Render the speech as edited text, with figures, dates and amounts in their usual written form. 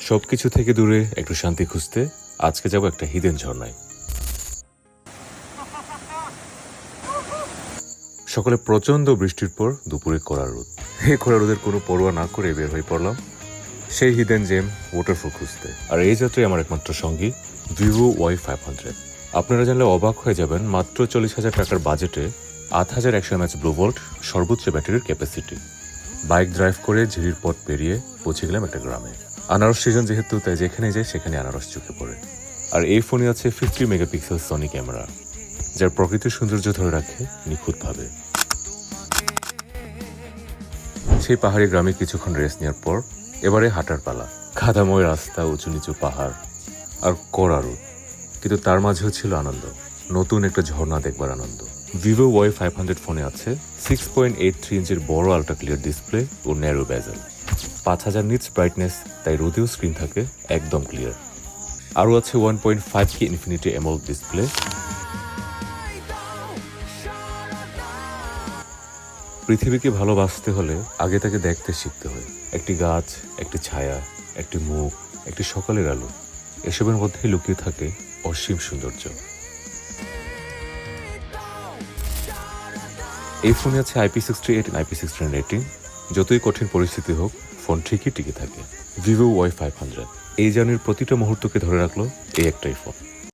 সবকিছু থেকে দূরে একটু শান্তি খুঁজতে আজকে যাব একটা হিডেন ঝর্ণায়। সকালে প্রচন্ড বৃষ্টির পর দুপুরে কড়া রোদ। এই কড়া রোদের কোনো পরোয়া না করে বের হয়ে পড়লাম সেই হিডেন জেম ওয়াটারফল খুঁজতে। আর এই যাত্রায় আমার একমাত্র সঙ্গী ভিভো Y500। আপনারা জানলে অবাক হয়ে যাবেন, মাত্র 40,000 টাকার বাজেটে 8100 mAh ব্লু ভোল্ট সর্বোচ্চ ব্যাটারির ক্যাপাসিটি। বাইক ড্রাইভ করে ঝিরির পথ পেরিয়ে পৌঁছে গেলাম একটা গ্রামে। আনারস সিজন যেহেতু, তাই যেখানে যাই সেখানে আনারস চোখে পড়ে। আর এই ফোনে আছে 50 মেগাপিক্সেল সনি ক্যামেরা, যার প্রকৃতির সৌন্দর্য ধরে রাখে নিখুঁতভাবে। সেই পাহাড়ি গ্রামে কিছুক্ষণ রেস্ট নেওয়ার পর এবারে হাঁটার পালা। কাদাময় রাস্তা, উঁচু নিচু পাহাড় আর কড়া রোদ, কিন্তু তার মাঝেও ছিল আনন্দ, নতুন একটা ঝর্ণা দেখবার আনন্দ। ভিভো Y500 ফোনে আছে 6.83 ইঞ্চের বড় আল্ট্রা ক্লিয়ার ডিসপ্লে ও ন্যারো বেজেল, 5000 নিটস ব্রাইটনেস, তাই রোদেও স্ক্রিন থাকে একদম ক্লিয়ার। আরও আছে 1.5K ইনফিনিটি অ্যামোলেড ডিসপ্লে। পৃথিবীকে ভালোবাসতে হলে আগে তাকে দেখতে শিখতে হয়। একটি গাছ, একটি ছায়া, একটি মুখ, একটি সকালের আলো, এসবের মধ্যেই লুকিয়ে থাকে অসীম সৌন্দর্য। এই ফোনে আছে IP68 IP69 রেটিং। যতই কঠিন পরিস্থিতি হোক, ফোন ঠিকই টিকে থাকে। ভিভো Y500 এই জার্নির প্রতিটা মুহূর্তকে ধরে রাখলো এই একটাই ফোন।